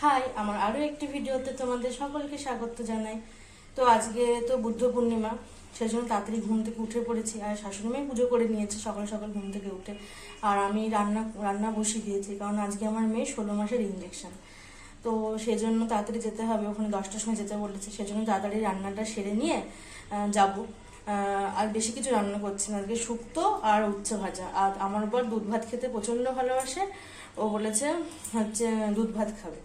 High, আমার আরও একটি ভিডিওতে তোমাদের সকলকে স্বাগত জানাই। তো আজকে তো বুদ্ধ পূর্ণিমা, সেই জন্য তাড়াতাড়ি ঘুম থেকে উঠে পড়েছি। আর শাশুড়ি মাই পুজো করে নিয়েছে সকাল সকাল ঘুম থেকে উঠে। আর আমি রান্না রান্না বসিয়ে দিয়েছি, কারণ আজকে আমার মেয়ে 16 মাসের ইঞ্জেকশন। তো সেজন্য তাড়াতাড়ি যেতে হবে, ওখানে 10টার সময় যেতে বলেছে। সেজন্য তাড়াতাড়ি রান্নাটা সেরে নিয়ে যাব। আর বেশি কিছু রান্না করছি না, আজকে শুক্তো আর উচ্ছে ভাজা। আর আমার বর দুধ ভাত খেতে প্রচণ্ড ভালোবাসে, ও বলেছে হচ্ছে দুধ ভাত খাবে।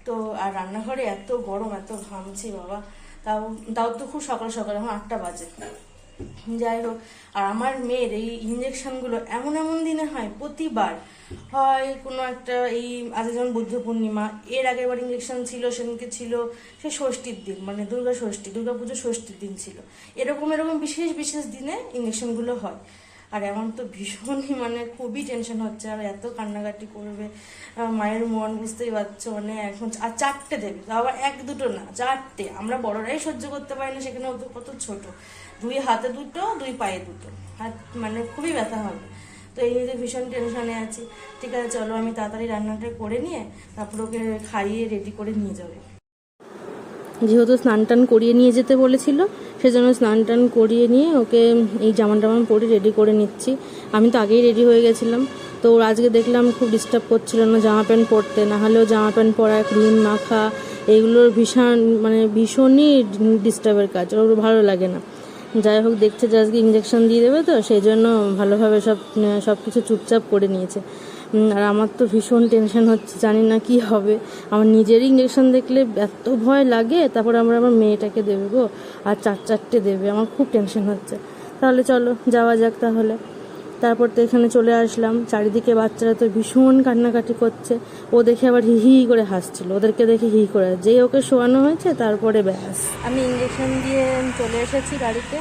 তো আর রান্নাঘরে এত গরম, এত ঘামছি বাবা। তাও তাও তো খুব সকাল সকাল, এখন 8টা বাজে। যাই হোক, আর আমার মেয়ের এই ইঞ্জেকশনগুলো এমন এমন দিনে হয়, প্রতিবার হয় কোনো একটা, এই আজ যেমন বুদ্ধ পূর্ণিমা, এর আগের বার ইঞ্জেকশন ছিল সেদিনকে ছিল সে ষষ্ঠীর দিন, মানে দুর্গা পুজো ষষ্ঠীর দিন ছিল। এরকম এরকম বিশেষ বিশেষ দিনে ইঞ্জেকশনগুলো হয়। আর এমন তো ভীষণই মানে খুবই টেনশন হচ্ছে, আর এত কান্নাকাটি করবে। মায়ের মন বুঝতেই পারছো, মানে এখন আর 4টে দেবে, তাও আবার 1-2টো না, 4টে। আমরা বড়রাই সহ্য করতে পারি না, সেখানে ও তো কত ছোট। 2 হাতে 2টো, 2 পায়ে 2টো হাত, মানে খুবই ব্যথা হবে। তো এই নিয়ে ভীষণ টেনশনে আছি। ঠিক আছে, চলো আমি তাড়াতাড়ি রান্নাটা করে নিয়ে তারপর ওকে খাইয়ে রেডি করে নিয়ে যাবে। যেহেতু স্নান টান করিয়ে নিয়ে যেতে বলেছিল, সেজন্য স্নান টান করিয়ে নিয়ে ওকে এই জামা টামা পরে রেডি করে নিচ্ছি। আমি তো আগেই রেডি হয়ে গেছিলাম। তো ওর আজকে দেখলাম খুব ডিস্টার্ব করছিল না জামা প্যান্ট পরতে, না হলেও জামা প্যান্ট পরা, ক্রিম মাখা, এগুলোর ভীষণই ডিস্টার্বের কাজ, ওর ভালো লাগে না। যাই হোক, দেখছে যে আজকে ইঞ্জেকশন দিয়ে দেবে, তো সেই জন্য ভালোভাবে সব কিছু চুপচাপ করে নিয়েছে। আর আমার তো ভীষণ টেনশন হচ্ছে, জানি না কি হবে। আমার নিজেরই ইঞ্জেকশন দেখলে এত ভয় লাগে, তারপর আমার মেয়েটাকে দেবে গো, আর 4-4টে দেবে, আমার খুব টেনশন হচ্ছে। তাহলে চলো যাওয়া যাক তাহলে। তারপর তো এখানে চলে আসলাম, চারিদিকে বাচ্চারা তো ভীষণ কান্নাকাটি করছে। ও দেখে আবার হি হি করে হাসছিল, ওদেরকে দেখে হি করে। যেই ওকে শোয়ানো হয়েছে তারপরে ব্যাস আমি ইঞ্জেকশন দিয়ে চলে এসেছি বাড়িতে।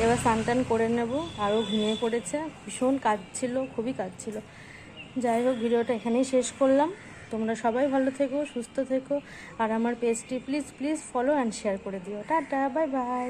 এবার স্নান টান করে নেব। আরও ঘুমিয়ে পড়েছে, ভীষণ কাজ ছিল, খুবই কাজ ছিল। যাই হোক, ভিডিওটা এখানেই শেষ করলাম। তোমরা সবাই ভালো থেকো, সুস্থ থেকো। আর আমার পেজটি please please follow and share করে দিও। Tata, bye bye.